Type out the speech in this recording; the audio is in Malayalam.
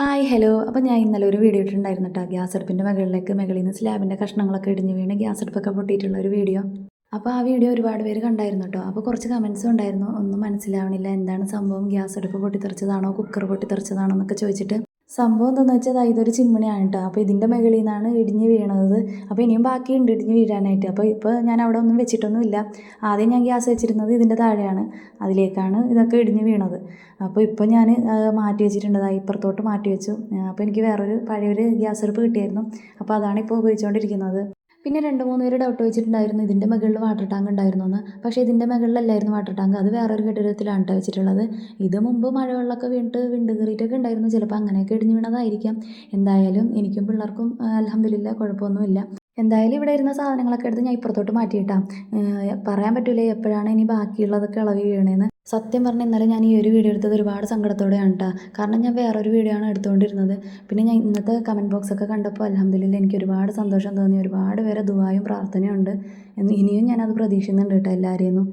Hi hello. അപ്പോൾ ഞാൻ ഇന്നലെ ഒരു വീഡിയോ ഇട്ടിട്ടുണ്ടായിരുന്നു കേട്ടോ. ഗ്യാസ് അടുപ്പിൻ്റെ മുകളിൽ നിന്ന് സ്ലാബിൻ്റെ കഷ്ണങ്ങളൊക്കെ ഇടിഞ്ഞ് വീണ് ഗ്യാസ് അടുപ്പൊക്കെ പൊട്ടിയിട്ടുള്ള ഒരു വീഡിയോ. അപ്പോൾ ആ വീഡിയോ ഒരുപാട് പേര് കണ്ടായിരുന്നു കേട്ടോ. അപ്പോൾ കുറച്ച് കമൻസും ഉണ്ടായിരുന്നു, ഒന്നും മനസ്സിലാവണില്ല, എന്താണ് സംഭവം, ഗ്യാസ് അടുപ്പ് പൊട്ടിത്തെറിച്ചതാണോ കുക്കർ പൊട്ടിത്തെറിച്ചതാണോ എന്നൊക്കെ ചോദിച്ചിട്ട്. സംഭവം എന്താണെന്ന് വെച്ചാൽ ഇതൊരു ചിമ്മിണിയാണ് കേട്ടോ. അപ്പോൾ ഇതിൻ്റെ മുകളിൽ നിന്നാണ് ഇടിഞ്ഞ് വീണത്. അപ്പോൾ ഇനിയും ബാക്കിയുണ്ട് ഇടിഞ്ഞ് വീഴാനായിട്ട്. അപ്പോൾ ഇപ്പോൾ ഞാൻ അവിടെ ഒന്നും വെച്ചിട്ടൊന്നുമില്ല. ആദ്യം ഞാൻ ഗ്യാസ് വെച്ചിരുന്നത് ഇതിൻ്റെ താഴെയാണ്, അതിലേക്കാണ് ഇതൊക്കെ ഇടിഞ്ഞ് വീണത്. അപ്പോൾ ഇപ്പോൾ ഞാൻ മാറ്റി വെച്ചിട്ടുണ്ട്, ഇപ്പുറത്തോട്ട് മാറ്റി വെച്ചു. അപ്പോൾ എനിക്ക് വേറൊരു പഴയൊരു ഗ്യാസ് അടുപ്പ് കിട്ടിയായിരുന്നു. അപ്പോൾ അതാണ് ഇപ്പോൾ ഉപയോഗിച്ചുകൊണ്ടിരിക്കുന്നത്. പിന്നെ 2-3 പേര് ഡൗട്ട് വെച്ചിട്ടുണ്ടായിരുന്നു ഇതിൻ്റെ മുകളിൽ വാട്ടർ ടാങ്ക് ഉണ്ടായിരുന്നു എന്ന്. പക്ഷേ ഇതിൻ്റെ മുകളിലല്ലായിരുന്നു വാട്ടർ ടാങ്ക്, അത് വേറൊരു കെട്ടിടത്തിലാണ് കേട്ടോ വെച്ചിട്ടുള്ളത്. ഇത് മുമ്പ് മഴവെള്ളമൊക്കെ വീണിട്ട് വിണ്ട് കയറിയിട്ടൊക്കെ ഉണ്ടായിരുന്നു, ചിലപ്പോൾ അങ്ങനെയൊക്കെ ഇടിഞ്ഞ് വീണതായിരിക്കാം. എന്തായാലും എനിക്കും പിള്ളേർക്കും അൽഹംദുലില്ലാ കുഴപ്പമൊന്നുമില്ല. എന്തായാലും ഇവിടെ ഇരുന്ന സാധനങ്ങളൊക്കെ എടുത്ത് ഞാൻ ഇപ്പുറത്തോട്ട് മാറ്റിയിട്ടാം. പറയാൻ പറ്റൂലേ എപ്പോഴാണ് ഇനി ബാക്കിയുള്ളതൊക്കെ ഇളകി വീണേന്ന്. സത്യം പറഞ്ഞാൽ ഇന്നലെ ഞാൻ ഈ ഒരു വീഡിയോ എടുത്തത് ഒരുപാട് സങ്കടത്തോടെയാണ് കേട്ടോ. കാരണം ഞാൻ വേറൊരു വീഡിയോ ആണ് എടുത്തുകൊണ്ടിരുന്നത്. പിന്നെ ഞാൻ ഇന്നത്തെ കമൻറ്റ് ബോക്സൊക്കെ കണ്ടപ്പോൾ അൽഹംദുലില്ലാ എനിക്ക് ഒരുപാട് സന്തോഷം തോന്നി. ഒരുപാട് പേരെ ദുആയും പ്രാർത്ഥനയും ഉണ്ട്. ഇനിയും ഞാനത് പ്രതീക്ഷിക്കുന്നുണ്ട് കേട്ടോ എല്ലാവരെയും.